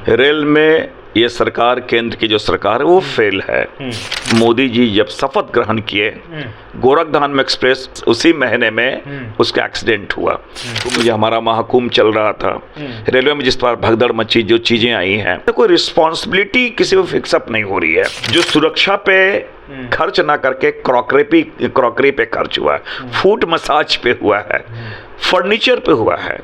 Rail में ये सरकार, केंद्र की जो सरकार है वो फेल है। मोदी जी जब शपथ ग्रहण किए, गोरखधाम एक्सप्रेस उसी महीने में उसका एक्सीडेंट हुआ। तो मुझे हमारा महाकुंभ चल रहा था, रेलवे में जिस पर भगदड़ मची, जो चीजें आई हैं, तो कोई रिस्पॉन्सिबिलिटी किसी को फिक्सअप नहीं हो रही है। जो सुरक्षा पे खर्च ना करके क्रॉकरी पे खर्च हुआ है, फुट मसाज पे हुआ है, फर्नीचर पे हुआ है।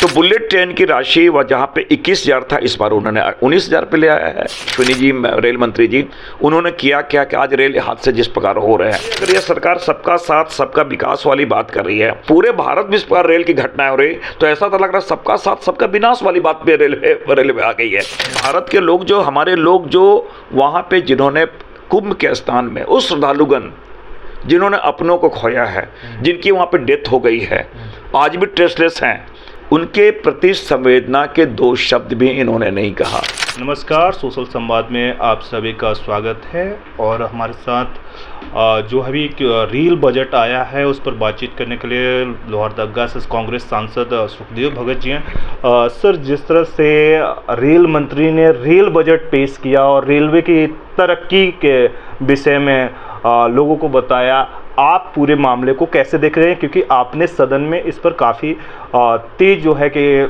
तो बुलेट ट्रेन की राशि वह जहाँ पे 21,000 था, इस बार उन्होंने 19,000 पे ले आया है। अश्विनी जी, रेल मंत्री जी, उन्होंने किया क्या कि आज रेल हादसे जिस प्रकार हो रहे हैं, अगर यह सरकार सबका साथ सबका विकास वाली बात कर रही है, पूरे भारत में इस प्रकार रेल की घटनाएं हो रही, तो ऐसा तो लग रहा है सबका साथ सबका विनाश वाली बात भी रेलवे आ गई है। भारत के लोग जो, हमारे लोग जो वहाँ पे जिन्होंने कुंभ के स्थान में, उस श्रद्धालुगण जिन्होंने अपनों को खोया है, जिनकी वहाँ पे डेथ हो गई है, आज भी ट्रेसलेस हैं, उनके प्रति संवेदना के 2 शब्द भी इन्होंने नहीं कहा। नमस्कार, सोशल संवाद में आप सभी का स्वागत है। और हमारे साथ जो अभी रेल बजट आया है उस पर बातचीत करने के लिए लोहरदगा से कांग्रेस सांसद सुखदेव भगत जी हैं। सर, जिस तरह से रेल मंत्री ने रेल बजट पेश किया और रेलवे की तरक्की के विषय में लोगों को बताया, आप पूरे मामले को कैसे देख रहे हैं? क्योंकि आपने सदन में इस पर काफ़ी तेज जो है कि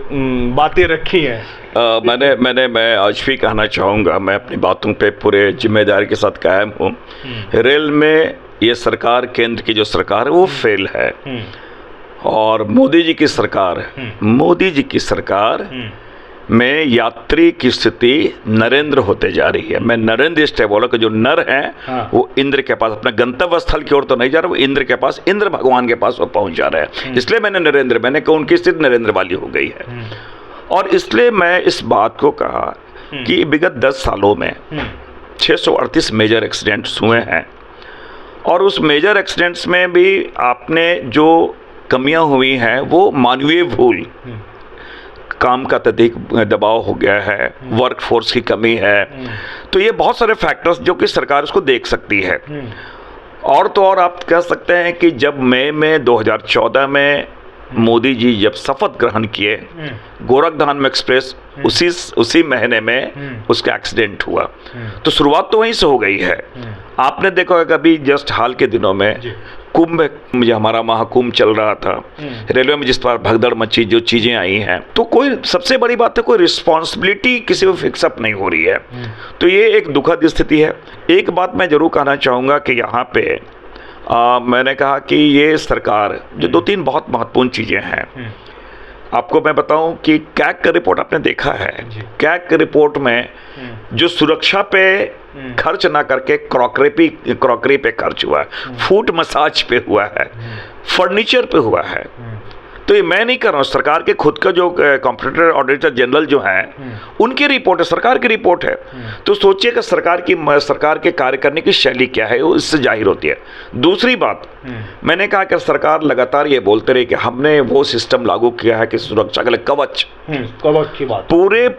बातें रखी हैं। मैं आज भी कहना चाहूँगा, मैं अपनी बातों पे पूरे जिम्मेदारी के साथ कायम हूँ। रेल में ये सरकार, केंद्र की जो सरकार है वो फेल है, और मोदी जी की सरकार में यात्री की स्थिति नरेंद्र होते जा रही है। मैं नरेंद्र इसलिए बोला कि जो नर हैं वो इंद्र के पास, अपने गंतव्य स्थल की ओर तो नहीं जा रहा, वो इंद्र के पास, इंद्र भगवान के पास वो पहुंच जा रहे हैं। इसलिए मैंने कहा उनकी स्थिति नरेंद्र वाली हो गई है। और इसलिए मैं इस बात को कहा कि विगत 10 सालों में 638 मेजर एक्सीडेंट्स हुए हैं, और उस मेजर एक्सीडेंट्स में भी आपने जो कमियां हुई हैं वो मानवीय भूल, काम का अत्यधिक दबाव हो गया है, वर्क फोर्स की कमी है, तो ये बहुत सारे फैक्टर्स जो कि सरकार इसको देख सकती है। और तो और आप कह सकते हैं कि जब मई में 2014 में मोदी जी जब शपथ ग्रहण किए, गोरखधाम एक्सप्रेस उसी महीने में उसका एक्सीडेंट हुआ, तो शुरुआत तो वहीं से हो गई है। आपने देखा होगा कभी जस्ट हाल के दिनों में मुझे हमारा महाकुंभ चल रहा था, रेलवे में जिस पर भगदड़ मची, जो चीजें आई हैं, तो कोई, सबसे बड़ी बात है, कोई रिस्पॉन्सिबिलिटी किसी को फिक्सअप नहीं हो रही है। तो ये एक दुखद स्थिति है। एक बात मैं जरूर कहना चाहूँगा कि यहाँ पे मैंने कहा कि ये सरकार जो 2-3 बहुत महत्वपूर्ण चीज़ें हैं, आपको मैं बताऊं कि कैग का रिपोर्ट आपने देखा है। कैग के रिपोर्ट में जो सुरक्षा पे खर्च ना करके क्रॉकरी पे खर्च हुआ है, फुट मसाज पे हुआ है, फर्नीचर पे हुआ है। तो ये मैं नहीं कर रहा हूँ, सरकार के खुद का जो कॉम्पिटिटर ऑडिटर जनरल जो हैं उनकी रिपोर्ट है, सरकार की रिपोर्ट है। तो सोचिए कि सरकार के कार्य करने की शैली क्या है, वो इससे जाहिर होती है। दूसरी बात, मैंने कहा कि सरकार लगातार ये बोलते रही कि हमने वो सिस्टम लागू किया है कि सुरक्षा के लिए कवच की बात, पूरे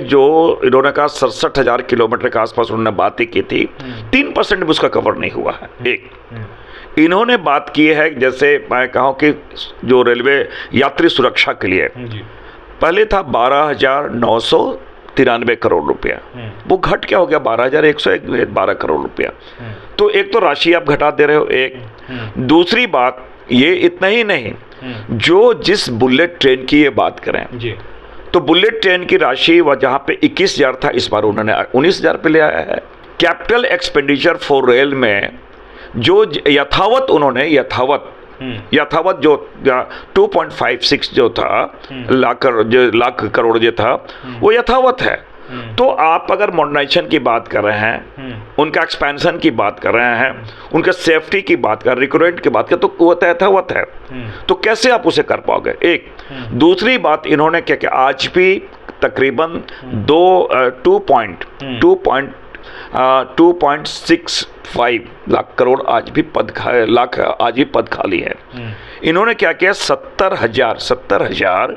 जो इन्होंने कहा 67,000 किलोमीटर के आसपास उन्होंने बातें की थी, 3% भी उसका कवर नहीं हुआ है। एक इन्होंने बात की है, जैसे मैं कहूँ कि जो रेलवे यात्री सुरक्षा के लिए पहले था 12,993 करोड़ रुपया, वो घट क्या हो गया 12,112 करोड़ रुपया। तो एक तो राशि आप घटा दे रहे हो, एक। दूसरी बात, ये इतना ही नहीं, जो जिस बुलेट ट्रेन की ये बात करें, तो बुलेट ट्रेन की राशि वह जहाँ पे 21,000 था, इस बार उन्होंने 19,000 पे ले आया है। कैपिटल एक्सपेंडिचर फॉर रेल में जो यथावत जो 2.56 जो था लाख करोड़ जो था, वो यथावत है। तो आप अगर मॉडर्नाइजेशन की बात कर रहे हैं, उनका एक्सपेंशन की बात कर रहे हैं, उनके सेफ्टी की बात कर, रिक्रूटमेंट की बात कर, तो वो यथावत है। तो कैसे आप उसे कर पाओगे? एक। दूसरी बात, इन्होंने क्या किया, आज भी तकरीबन 2.65 लाख करोड़ आज भी पद खाली है। इन्होंने क्या किया, 70,000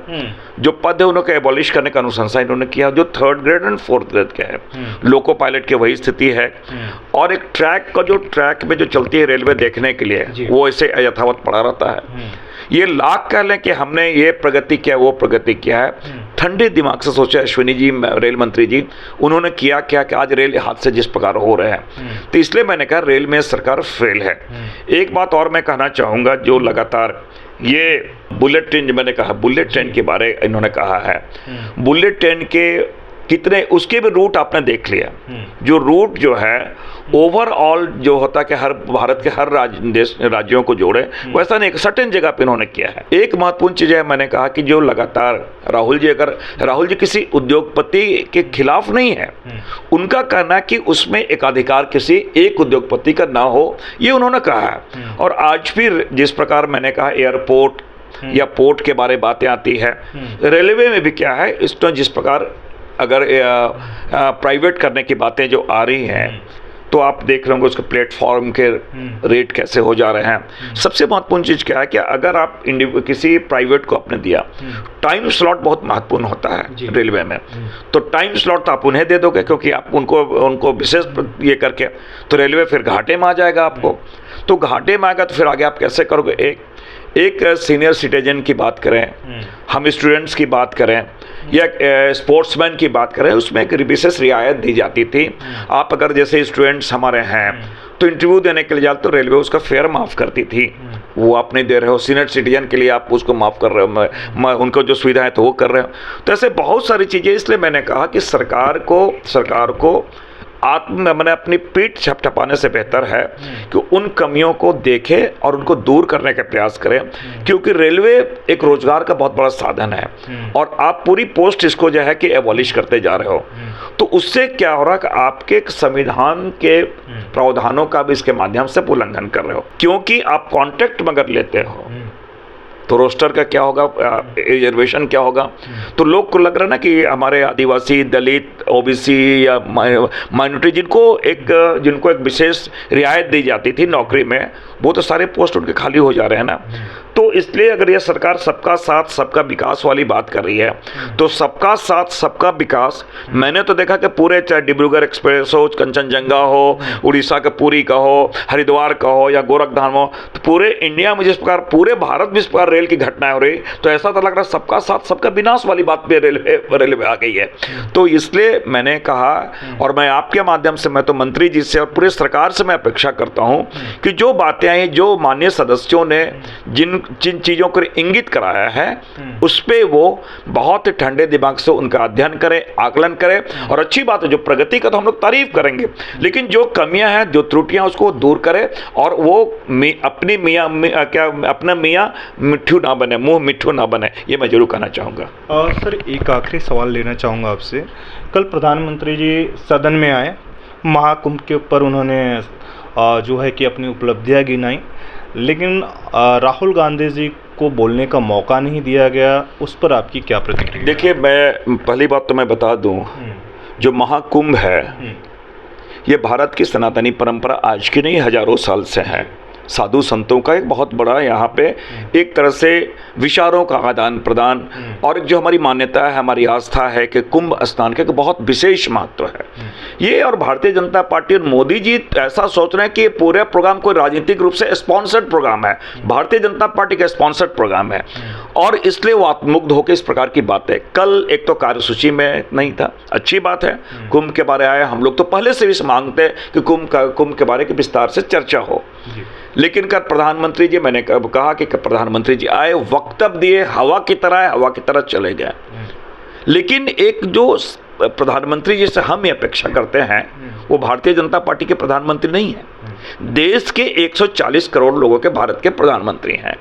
जो पद है उन्होंने एबॉलिश करने का अनुशंसा इन्होंने किया, जो 3rd grade and 4th grade के हैं। लोको पायलट की वही स्थिति है। और एक ट्रैक में जो चलती है रेलवे देखने के लिए, वो ऐसे यथावत पड़ा रहता है। ये लाख कह लें कि हमने ये प्रगति किया वो प्रगति किया है, ठंडे दिमाग से सोचा अश्विनी जी रेल मंत्री जी उन्होंने किया क्या कि आज रेल हादसे जिस प्रकार हो रहे हैं, तो इसलिए मैंने कहा रेल में सरकार फेल है। एक बात और मैं कहना चाहूँगा, जो लगातार ये बुलेट ट्रेन, जो मैंने कहा बुलेट ट्रेन के बारे इन्होंने कहा है, बुलेट ट्रेन के कितने उसके भी रूट आपने देख लिया, जो रूट जो है ओवरऑल जो होता है कि हर भारत के हर राज्यों को जोड़े, वैसा नहीं, एक सर्टेन जगह पे इन्होंने किया है। एक महत्वपूर्ण चीज़ है, मैंने कहा कि जो लगातार राहुल जी किसी उद्योगपति के खिलाफ नहीं है, उनका कहना कि उसमें एकाधिकार किसी एक उद्योगपति का ना हो, ये उन्होंने कहा है। और आज फिर जिस प्रकार मैंने कहा एयरपोर्ट या पोर्ट के बारे बातें आती है, रेलवे में भी क्या है, इस तो जिस प्रकार अगर प्राइवेट करने की बातें जो आ रही हैं, तो आप देख रहे होंगे उसके प्लेटफॉर्म के रेट कैसे हो जा रहे हैं। सबसे महत्वपूर्ण चीज़ क्या है कि अगर आप किसी प्राइवेट को आपने दिया, टाइम स्लॉट बहुत महत्वपूर्ण होता है रेलवे में, तो टाइम स्लॉट तो आप उन्हें दे दोगे, क्योंकि आप उनको विशेष ये करके, तो रेलवे फिर घाटे में आ जाएगा आपको। तो घाटे में आएगा तो फिर आगे आप कैसे करोगे? एक सीनियर सिटीजन की बात करें, हम स्टूडेंट्स की बात करें या स्पोर्ट्समैन की बात करें, उसमें एक विशेष रियायत दी जाती थी। आप अगर जैसे स्टूडेंट्स हमारे हैं तो इंटरव्यू देने के लिए जाते तो रेलवे उसका फेयर माफ़ करती थी, वो आप नहीं दे रहे हो। सीनियर सिटीजन के लिए आप उसको माफ़ कर रहे हो, उनको जो सुविधा है तो वो कर रहे हो। तो ऐसे बहुत सारी चीज़ें, इसलिए मैंने कहा कि सरकार को मैंने अपनी पीठ छपछपाने से बेहतर है कि उन कमियों को देखे और उनको दूर करने का प्रयास करें, क्योंकि रेलवे एक रोजगार का बहुत बड़ा साधन है और आप पूरी पोस्ट इसको जो है कि एबॉलिश करते जा रहे हो, तो उससे क्या हो रहा है कि आपके संविधान के प्रावधानों का भी इसके माध्यम से उल्लंघन कर रहे हो। क्योंकि आप कॉन्ट्रैक्ट में अगर लेते हो तो रोस्टर का क्या होगा, रिजर्वेशन क्या होगा, तो लोग को लग रहा है ना कि हमारे आदिवासी, दलित, ओबीसी या माइनॉरिटी जिनको एक विशेष रियायत दी जाती थी नौकरी में, वो तो सारे पोस्ट उनके खाली हो जा रहे हैं ना। तो इसलिए अगर ये सरकार सबका साथ सबका विकास वाली बात कर रही है, तो सबका साथ सबका विकास, मैंने तो देखा कि पूरे, चाहे डिब्रूगढ़ एक्सप्रेस हो, कंचनजंगा हो, उड़ीसा के पुरी का हो, हरिद्वार का हो या गोरखधाम हो, तो पूरे इंडिया में जिस प्रकार, पूरे भारत में इस प्रकार रेल की घटनाएं हो रही, तो ऐसा तो लग रहा है सबका साथ सबका विनाश वाली बात पे रेलवे आ गई है। तो इसलिए मैंने कहा, और मैं आपके माध्यम से, मैं तो मंत्री जी से और पूरे सरकार से मैं अपेक्षा करता हूं कि जो बातें आई, जो माननीय सदस्यों ने जिन चीज़ों को इंगित कराया है, उस पर वो बहुत ठंडे दिमाग से उनका अध्ययन करें, आकलन करें। और अच्छी बात है, जो प्रगति का तो हम लोग तारीफ करेंगे, लेकिन जो कमियां हैं, जो त्रुटियां, उसको दूर करें और वो अपनी अपना मियाँ मिट्ठू ना बने, मुंह मिट्ठू ना बने, ये मैं जरूर कहना चाहूँगा। सर, एक आखिरी सवाल लेना चाहूँगा आपसे। कल प्रधानमंत्री जी सदन में आए, महाकुंभ के ऊपर उन्होंने जो है कि अपनी उपलब्धियाँ गिनाई, लेकिन राहुल गांधी जी को बोलने का मौका नहीं दिया गया, उस पर आपकी क्या प्रतिक्रिया? देखिए, मैं पहली बात तो मैं बता दूं, जो महाकुंभ है ये भारत की सनातनी परंपरा आज की नहीं, हजारों साल से है। साधु संतों का एक बहुत बड़ा यहाँ पे एक तरह से विचारों का आदान प्रदान, और जो हमारी मान्यता है, हमारी आस्था है कि कुंभ स्नान का एक बहुत विशेष महत्व है ये। और भारतीय जनता पार्टी और मोदी जी ऐसा सोच रहे हैं कि पूरे प्रोग्राम कोई राजनीतिक रूप से स्पॉन्सर्ड प्रोग्राम है, भारतीय जनता पार्टी का स्पॉन्सर्ड प्रोग्राम है, और इसलिए वो आत्ममुग्ध होकर इस प्रकार की बातें। कल एक तो कार्यसूची में नहीं था, अच्छी बात है, कुंभ के बारे आया, हम लोग तो पहले से भी मांगते हैं कि कुंभ के बारे की विस्तार से चर्चा हो, लेकिन कर प्रधानमंत्री जी, मैंने कहा कि प्रधानमंत्री जी आए, वक्तव्य दिए, हवा की तरह आए, हवा की तरह चले गए। लेकिन एक जो प्रधानमंत्री जी से हम ये अपेक्षा करते हैं, वो भारतीय जनता पार्टी के प्रधानमंत्री नहीं है, देश के 140 करोड़ लोगों के भारत के प्रधानमंत्री हैं।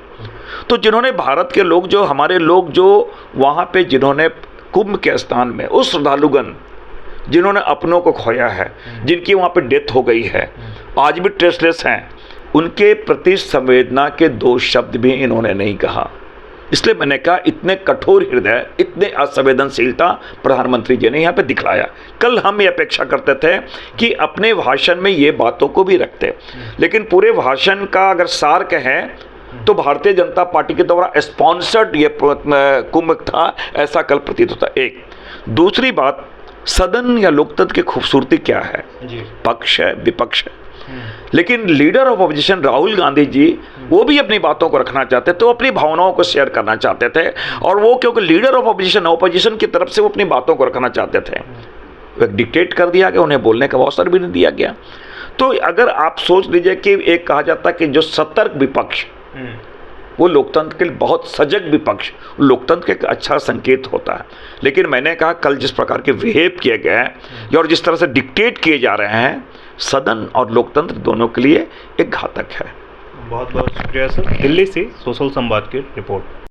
तो जिन्होंने भारत के लोग, जो हमारे लोग जो वहाँ पे जिन्होंने कुंभ के स्थान में, उस श्रद्धालुगण जिन्होंने अपनों को खोया है, जिनकी वहाँ पे डेथ हो गई है, आज भी ट्रेसलेस हैं, उनके प्रति संवेदना के 2 शब्द भी इन्होंने नहीं कहा। इसलिए मैंने कहा, इतने कठोर हृदय, इतने असंवेदनशीलता प्रधानमंत्री जी ने यहाँ पे दिखलाया। कल हम ये अपेक्षा करते थे कि अपने भाषण में ये बातों को भी रखते, लेकिन पूरे भाषण का अगर सार कहें तो भारतीय जनता पार्टी के द्वारा स्पॉन्सर्ड ये कुंभ था, ऐसा कल प्रतीत होता। एक दूसरी बात, सदन या लोकतंत्र की खूबसूरती क्या है, पक्ष है, विपक्ष है, लेकिन leader of opposition Rahul Gandhi ji वो भी अपनी बातों को रखना चाहते थे, वो अपनी भावनाओं को शेयर करना चाहते थे, और वो क्योंकि लीडर ऑफ अपोजिशन की तरफ से वो अपनी बातों को रखना चाहते थे, वो डिक्टेट कर दिया गया, उन्हें बोलने का अवसर भी नहीं दिया गया। तो अगर आप सोच लीजिए कि एक कहा जाता है कि जो सतर्क विपक्ष वो लोकतंत्र के लिए बहुत सजग विपक्ष लोकतंत्र का एक अच्छा संकेत होता है। लेकिन मैंने कहा कल जिस प्रकार के बिहेव किए गए हैं और जिस तरह से डिक्टेट किए जा रहे हैं, सदन और लोकतंत्र दोनों के लिए एक घातक है। बहुत बहुत शुक्रिया सर। दिल्ली से सोशल संवाद की रिपोर्ट।